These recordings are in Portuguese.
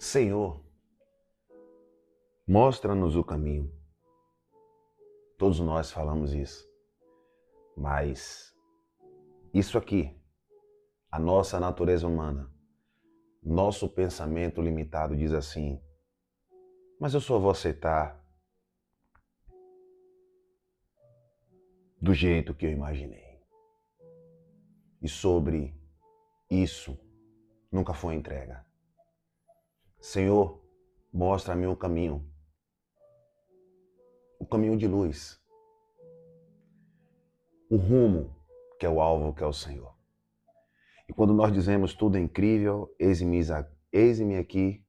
Senhor, mostra-nos o caminho. Todos nós falamos isso, mas isso aqui, a nossa natureza humana, nosso pensamento limitado diz assim: mas eu só vou aceitar do jeito que eu imaginei. E sobre isso nunca foi entrega. Senhor, mostra-me o caminho de luz, o rumo que é o alvo, que é o Senhor. E quando nós dizemos tudo é incrível, eis-me aqui,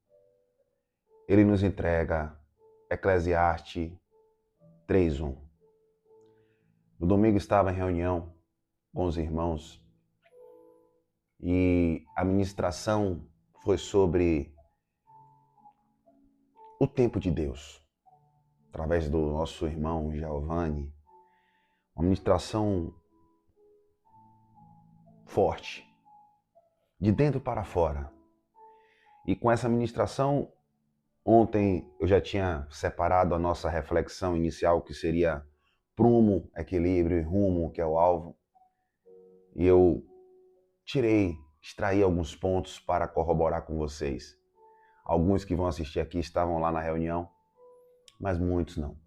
Ele nos entrega Eclesiastes 3:1. No domingo estava em reunião com os irmãos e a ministração foi sobre o tempo de Deus, através do nosso irmão Giovanni. Uma ministração forte, de dentro para fora. E com essa ministração, ontem eu já tinha separado a nossa reflexão inicial, que seria prumo, equilíbrio e rumo, que é o alvo. E eu extraí alguns pontos para corroborar com vocês. Alguns que vão assistir aqui estavam lá na reunião, mas muitos não.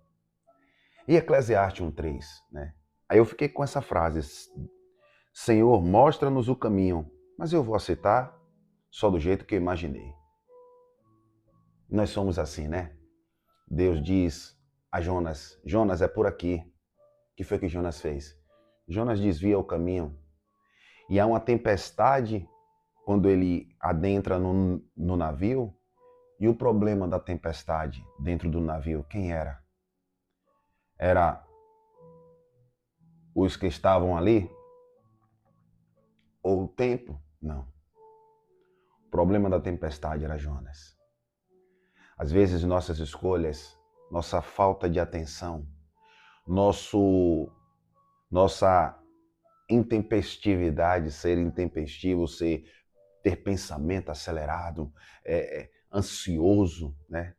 E Eclesiastes 1:3, né? Aí eu fiquei com essa frase: Senhor, mostra-nos o caminho, mas eu vou aceitar só do jeito que eu imaginei. Nós somos assim, né? Deus diz a Jonas: Jonas, é por aqui. O que foi que Jonas fez? Jonas desvia o caminho. E há uma tempestade quando ele adentra no navio. E o problema da tempestade dentro do navio, quem era? Era os que estavam ali? Ou o tempo? Não. O problema da tempestade era Jonas. Às vezes nossas escolhas, nossa falta de atenção, nossa intempestividade, ser intempestivo, ter pensamento acelerado, ansioso, né?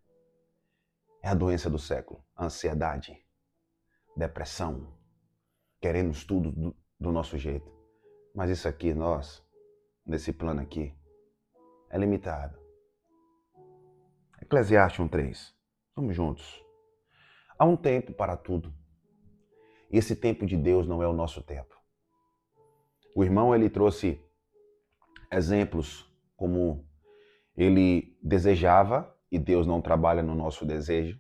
É a doença do século. Ansiedade, depressão, queremos tudo do nosso jeito. Mas isso aqui, nós, nesse plano aqui, é limitado. Eclesiastes 1:3. Vamos juntos. Há um tempo para tudo. E esse tempo de Deus não é o nosso tempo. O irmão, ele trouxe exemplos como ele desejava, e Deus não trabalha no nosso desejo.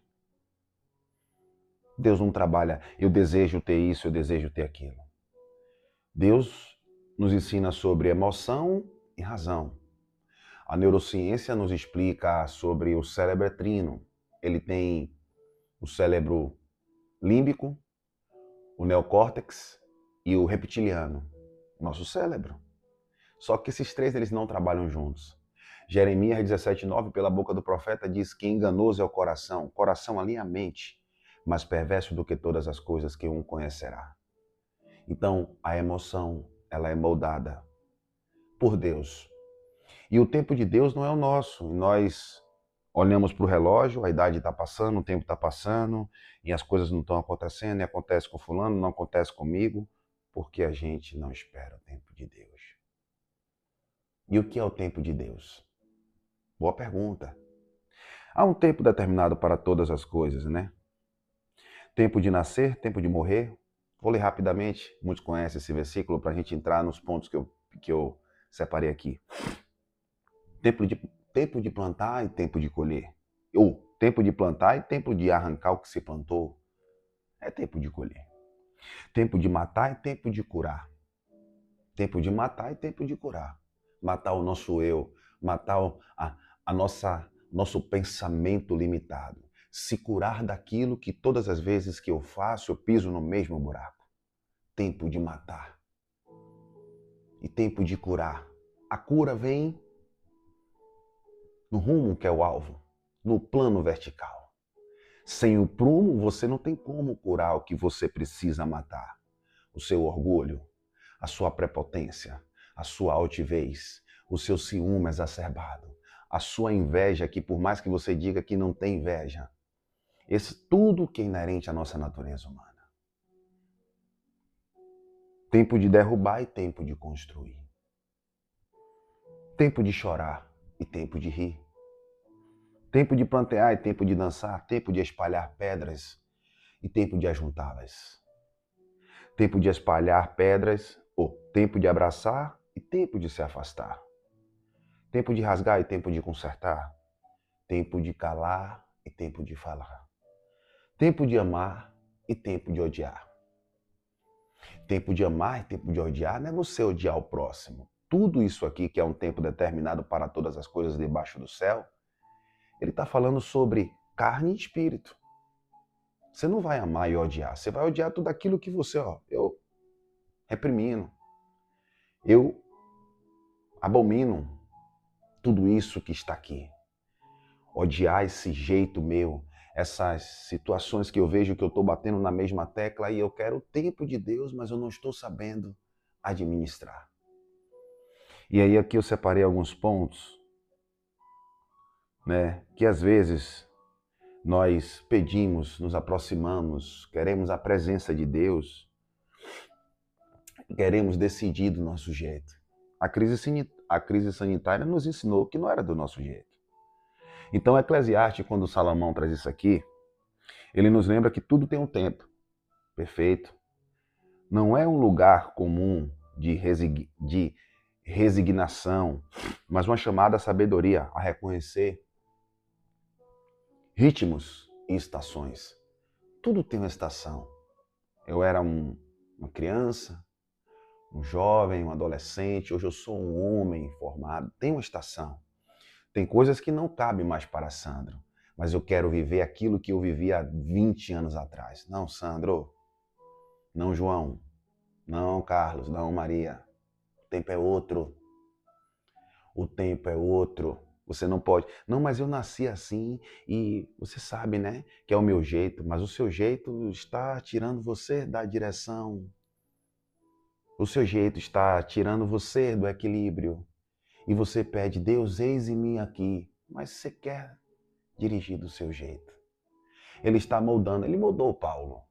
Deus não trabalha, eu desejo ter isso, eu desejo ter aquilo. Deus nos ensina sobre emoção e razão. A neurociência nos explica sobre o cérebro trino. Ele tem o cérebro límbico, o neocórtex e o reptiliano, nosso cérebro. Só que esses três, eles não trabalham juntos. Jeremias 17:9, pela boca do profeta, diz que enganoso é o coração alinha a mente, mais perverso do que todas as coisas que um conhecerá. Então, a emoção, ela é moldada por Deus. E o tempo de Deus não é o nosso. Nós olhamos para o relógio, a idade está passando, o tempo está passando, e as coisas não estão acontecendo, e acontece com fulano, não acontece comigo, porque a gente não espera o tempo de Deus. E o que é o tempo de Deus? Boa pergunta. Há um tempo determinado para todas as coisas, né? Tempo de nascer, tempo de morrer. Vou ler rapidamente, muitos conhecem esse versículo, para a gente entrar nos pontos que eu separei aqui. Tempo de plantar e tempo de colher. Ou tempo de plantar e tempo de arrancar o que se plantou. É tempo de colher. Tempo de matar e tempo de curar. Tempo de matar e tempo de curar. Matar o nosso eu, matar nosso pensamento limitado. Se curar daquilo que todas as vezes que eu faço, eu piso no mesmo buraco. Tempo de matar e tempo de curar. A cura vem no rumo que é o alvo, no plano vertical. Sem o prumo, você não tem como curar o que você precisa matar. O seu orgulho, a sua prepotência, a sua altivez, o seu ciúme exacerbado, a sua inveja, que por mais que você diga que não tem inveja, tudo que é inerente à nossa natureza humana. Tempo de derrubar e tempo de construir. Tempo de chorar e tempo de rir. Tempo de plantear e tempo de dançar. Tempo de espalhar pedras e tempo de ajuntá-las. Tempo de espalhar pedras, ou tempo de abraçar e tempo de se afastar. Tempo de rasgar e tempo de consertar. Tempo de calar e tempo de falar. Tempo de amar e tempo de odiar. Tempo de amar e tempo de odiar não é você odiar o próximo. Tudo isso aqui, que é um tempo determinado para todas as coisas debaixo do céu, ele está falando sobre carne e espírito. Você não vai amar e odiar. Você vai odiar tudo aquilo que você, eu reprimino. Eu abomino tudo isso que está aqui. Odiar esse jeito meu, essas situações que eu vejo que eu estou batendo na mesma tecla e eu quero o tempo de Deus, mas eu não estou sabendo administrar. E aí aqui eu separei alguns pontos, né, que às vezes nós pedimos, nos aproximamos, queremos a presença de Deus, queremos decidir do nosso jeito. A crise sanitária nos ensinou que não era do nosso jeito. Então, Eclesiastes, quando Salomão traz isso aqui, ele nos lembra que tudo tem um tempo. Perfeito. Não é um lugar comum de resignação, mas uma chamada à sabedoria, a reconhecer ritmos e estações. Tudo tem uma estação. Eu era uma criança, um jovem, um adolescente, hoje eu sou um homem formado. Tem uma estação. Tem coisas que não cabem mais para Sandro, mas eu quero viver aquilo que eu vivi há 20 anos atrás. Não, Sandro. Não, João. Não, Carlos. Não, Maria. O tempo é outro. O tempo é outro. Você não pode. Não, mas eu nasci assim e você sabe, né, que é o meu jeito, mas o seu jeito está tirando você da direção. O seu jeito está tirando você do equilíbrio. E você pede, Deus, eis em mim aqui. Mas você quer dirigir do seu jeito. Ele está moldando. Ele moldou Paulo.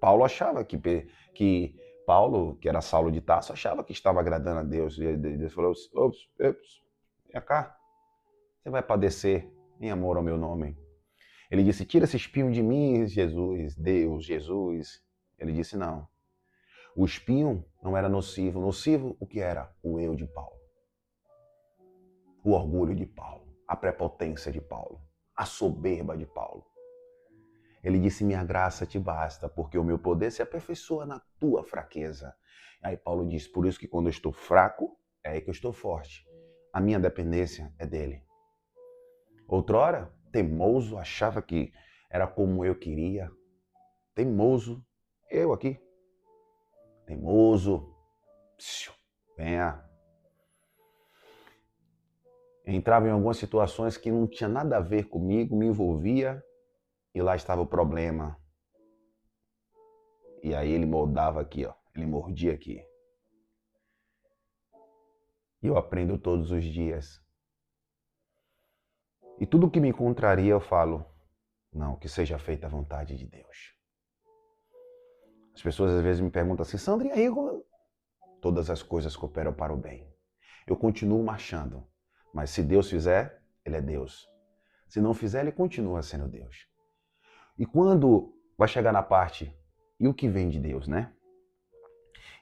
Paulo achava que Paulo, que era Saulo de Tarso, achava que estava agradando a Deus. E Deus falou, ops, vem cá. Você vai padecer em amor ao meu nome. Ele disse, tira esse espinho de mim, Jesus, Deus, Jesus. Ele disse, não. O espinho não era nocivo. Nocivo, o que era? O eu de Paulo. O orgulho de Paulo. A prepotência de Paulo. A soberba de Paulo. Ele disse, minha graça te basta, porque o meu poder se aperfeiçoa na tua fraqueza. Aí Paulo diz, por isso que quando eu estou fraco, é aí que eu estou forte. A minha dependência é dele. Outrora, teimoso, achava que era como eu queria. Teimoso, eu aqui. Teimoso, venha. Entrava em algumas situações que não tinha nada a ver comigo, me envolvia e lá estava o problema. E aí ele moldava aqui, ele mordia aqui. E eu aprendo todos os dias. E tudo que me contraria eu falo, não, que seja feita a vontade de Deus. As pessoas às vezes me perguntam assim, Sandro, e aí? Todas as coisas cooperam para o bem. Eu continuo marchando, mas se Deus fizer, Ele é Deus. Se não fizer, Ele continua sendo Deus. E quando vai chegar na parte, e o que vem de Deus, né?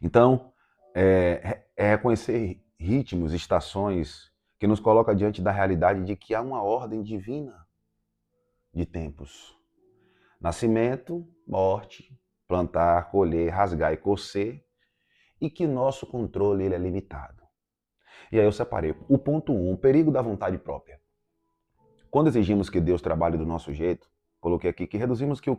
Então, é reconhecer ritmos, estações, que nos coloca diante da realidade de que há uma ordem divina de tempos. Nascimento, morte, plantar, colher, rasgar e cocer, e que nosso controle ele é limitado. E aí eu separei o ponto 1, o perigo da vontade própria. Quando exigimos que Deus trabalhe do nosso jeito, coloquei aqui que reduzimos o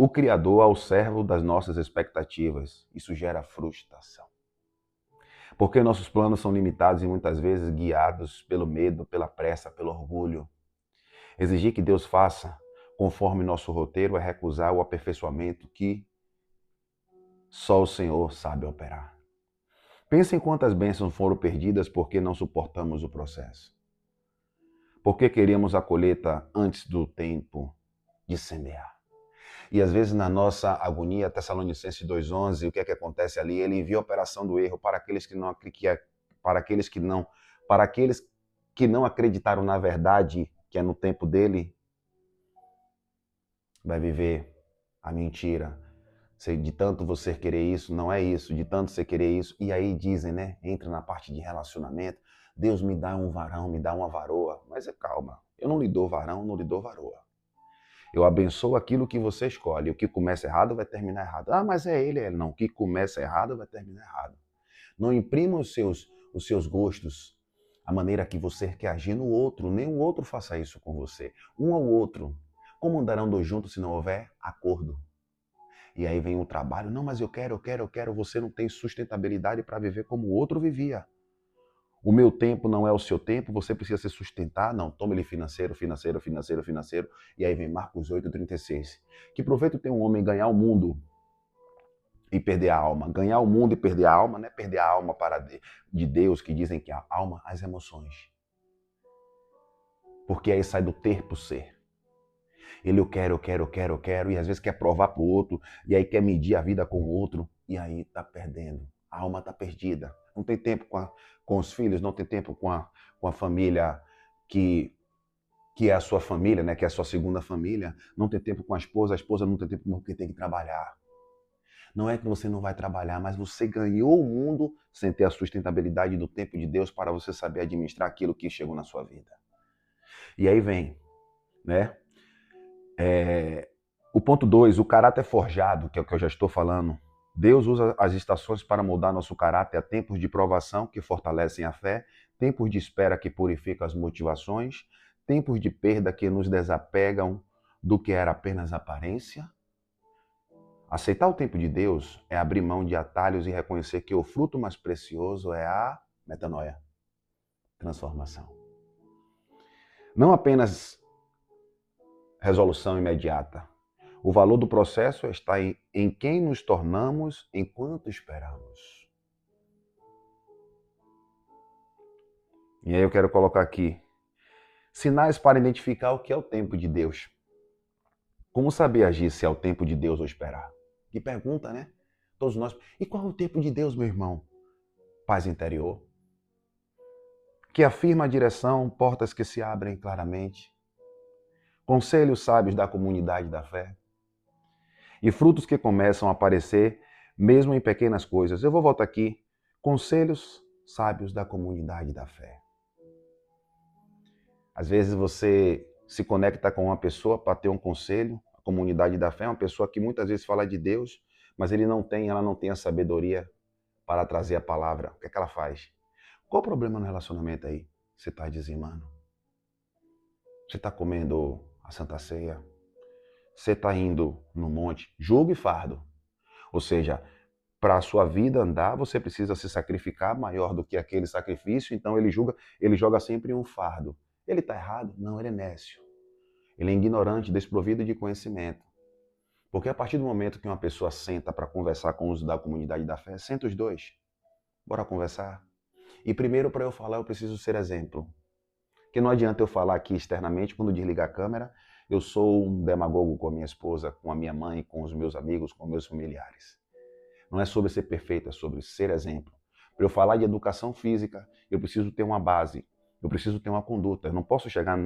Criador ao servo das nossas expectativas. Isso gera frustração. Porque nossos planos são limitados e muitas vezes guiados pelo medo, pela pressa, pelo orgulho. Exigir que Deus faça conforme nosso roteiro é recusar o aperfeiçoamento que só o Senhor sabe operar. Pensa em quantas bênçãos foram perdidas porque não suportamos o processo. Porque queríamos a colheita antes do tempo de semear. E às vezes na nossa agonia, Tessalonicenses 2:11, o que é que acontece ali? Ele envia a operação do erro para aqueles para aqueles que não acreditaram na verdade, que é no tempo dele, vai viver a mentira. De tanto você querer isso, não é isso, de tanto você querer isso. E aí dizem, né? Entra na parte de relacionamento. Deus me dá um varão, me dá uma varoa. Mas calma, eu não lhe dou varão, não lhe dou varoa. Eu abençoo aquilo que você escolhe. O que começa errado vai terminar errado. Ah, mas é ele. Não, o que começa errado vai terminar errado. Não imprima os seus gostos, a maneira que você quer agir no outro. Nem o outro faça isso com você. Um ao outro. Como andarão dois juntos se não houver acordo? E aí vem o trabalho. Não, mas eu quero. Você não tem sustentabilidade para viver como o outro vivia. O meu tempo não é o seu tempo, você precisa se sustentar. Não, tome-lhe financeiro. E aí vem Marcos 8:36. Que proveito tem um homem ganhar o mundo e perder a alma? Ganhar o mundo e perder a alma não é perder a alma de Deus, que dizem que a alma, as emoções. Porque aí sai do ter pro ser. Ele eu quero, e às vezes quer provar pro outro, e aí quer medir a vida com o outro, e aí tá perdendo. A alma tá perdida. Não tem tempo com os filhos, não tem tempo com a família que é a sua família, né? Que é a sua segunda família. Não tem tempo com a esposa não tem tempo porque tem que trabalhar. Não é que você não vai trabalhar, mas você ganhou o mundo sem ter a sustentabilidade do tempo de Deus para você saber administrar aquilo que chegou na sua vida. E aí vem, né? O ponto 2, o caráter forjado, que é o que eu já estou falando. Deus usa as estações para moldar nosso caráter. Há tempos de provação que fortalecem a fé, tempos de espera que purificam as motivações, tempos de perda que nos desapegam do que era apenas aparência. Aceitar o tempo de Deus é abrir mão de atalhos e reconhecer que o fruto mais precioso é a metanoia, transformação. Não apenas resolução imediata. O valor do processo está em quem nos tornamos enquanto esperamos. E aí eu quero colocar aqui sinais para identificar o que é o tempo de Deus. Como saber agir se é o tempo de Deus ou esperar? Que pergunta, né? Todos nós. E qual é o tempo de Deus, meu irmão? Paz interior. Que afirma a direção, portas que se abrem claramente. Conselhos sábios da comunidade da fé. E frutos que começam a aparecer mesmo em pequenas coisas. Eu vou voltar aqui. Conselhos sábios da comunidade da fé. Às vezes você se conecta com uma pessoa para ter um conselho. A comunidade da fé é uma pessoa que muitas vezes fala de Deus, mas ela não tem a sabedoria para trazer a palavra. O que é que ela faz? Qual o problema no relacionamento aí? Você está dizimando? Você está comendo a Santa Ceia? Você está indo no monte? Jugo e fardo. Ou seja, para a sua vida andar, você precisa se sacrificar maior do que aquele sacrifício, então ele joga sempre um fardo. Ele está errado? Não, ele é nécio. Ele é ignorante, desprovido de conhecimento. Porque a partir do momento que uma pessoa senta para conversar com os da comunidade da fé, senta os dois. Bora conversar. E primeiro, para eu falar, eu preciso ser exemplo. Porque não adianta eu falar aqui externamente, quando desligar a câmera, eu sou um demagogo com a minha esposa, com a minha mãe, com os meus amigos, com meus familiares. Não é sobre ser perfeito, é sobre ser exemplo. Para eu falar de educação física, eu preciso ter uma base, eu preciso ter uma conduta. Eu não posso chegar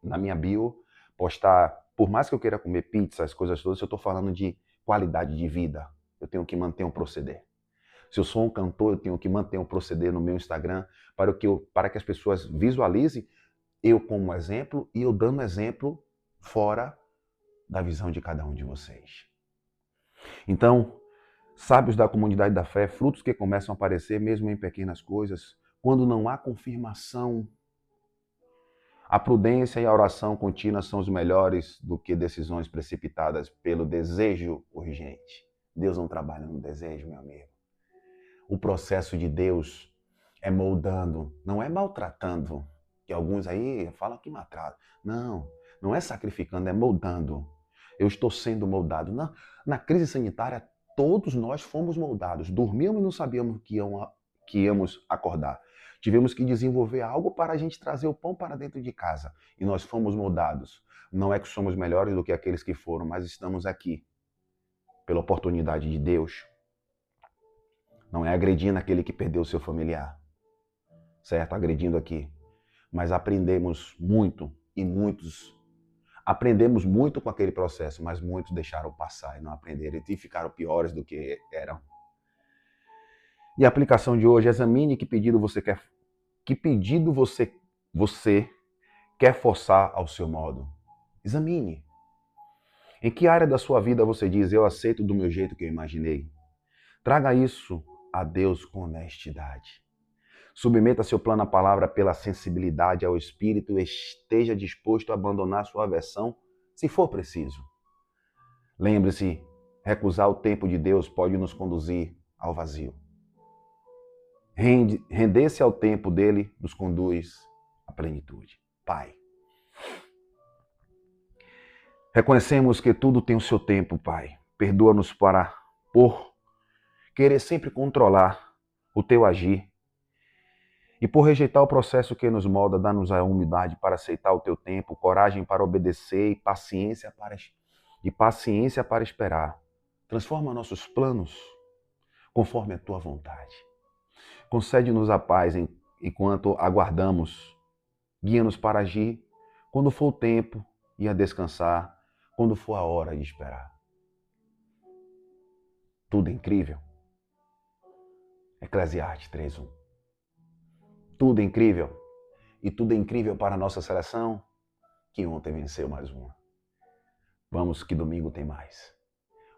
na minha bio, postar, por mais que eu queira comer pizza, as coisas todas, eu estou falando de qualidade de vida. Eu tenho que manter um proceder. Se eu sou um cantor, eu tenho que manter um proceder no meu Instagram para que as pessoas visualizem eu como exemplo e eu dando exemplo fora da visão de cada um de vocês. Então, sábios da comunidade da fé, frutos que começam a aparecer mesmo em pequenas coisas, quando não há confirmação. A prudência e a oração contínua são os melhores do que decisões precipitadas pelo desejo urgente. Deus não trabalha no desejo, meu amigo. O processo de Deus é moldando, não é maltratando. Que alguns aí falam que maltrata. Não, não é sacrificando, é moldando. Eu estou sendo moldado. Na crise sanitária, todos nós fomos moldados. Dormíamos e não sabíamos que que íamos acordar. Tivemos que desenvolver algo para a gente trazer o pão para dentro de casa. E nós fomos moldados. Não é que somos melhores do que aqueles que foram, mas estamos aqui pela oportunidade de Deus. Não é agredindo aquele que perdeu o seu familiar, certo? Agredindo aqui. Mas aprendemos muito e aprendemos muito com aquele processo, mas muitos deixaram passar e não aprenderam e ficaram piores do que eram. E a aplicação de hoje, examine que pedido você quer, você quer forçar ao seu modo. Examine. Em que área da sua vida você diz, eu aceito do meu jeito que eu imaginei? Traga isso a Deus com honestidade. Submeta seu plano à palavra pela sensibilidade ao Espírito e esteja disposto a abandonar sua versão se for preciso. Lembre-se, recusar o tempo de Deus pode nos conduzir ao vazio. Render-se ao tempo dele nos conduz à plenitude. Pai, reconhecemos que tudo tem o seu tempo, Pai. Perdoa-nos por querer sempre controlar o teu agir. E por rejeitar o processo que nos molda, dá-nos a humildade para aceitar o teu tempo, coragem para obedecer e paciência para esperar. Transforma nossos planos conforme a tua vontade. Concede-nos a paz enquanto aguardamos. Guia-nos para agir quando for o tempo e a descansar quando for a hora de esperar. Tudo é incrível. Eclesiastes 3:1. Tudo é incrível. E tudo é incrível para a nossa seleção, que ontem venceu mais uma. Vamos que domingo tem mais.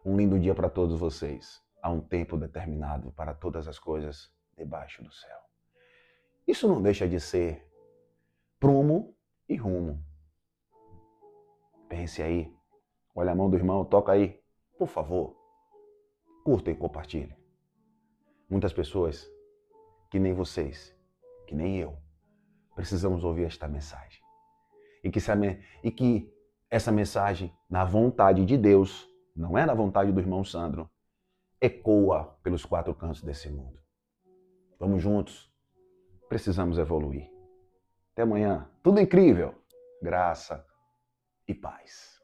Um lindo dia para todos vocês. Há um tempo determinado para todas as coisas debaixo do céu. Isso não deixa de ser prumo e rumo. Pense aí. Olha a mão do irmão, toca aí. Por favor, curta e compartilhe. Muitas pessoas, que nem vocês, que nem eu, precisamos ouvir esta mensagem. E que essa mensagem, na vontade de Deus, não é na vontade do irmão Sandro, ecoa pelos 4 cantos desse mundo. Vamos juntos. Precisamos evoluir. Até amanhã. Tudo incrível. Graça e paz.